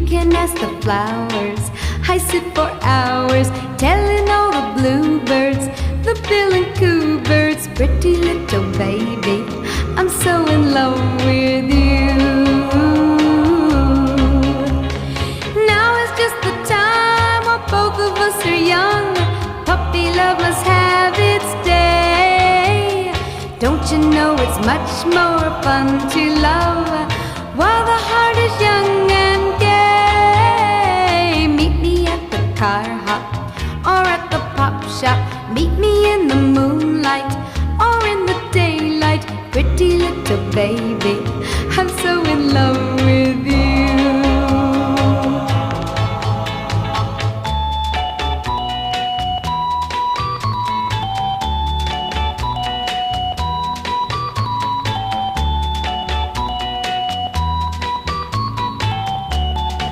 can ask the flowers. I sit for hours telling all the bluebirds, the bill and coo birds, pretty little baby, I'm so in love with you. Now is just the time while both of us are young. Puppy love must have its day. Don't you know it's much more fun to love while the heart is young and gay? Meet me at the car hop or at the pop shop. Meet me in the moonlight or in the daylight. Pretty little baby, I'm so in love with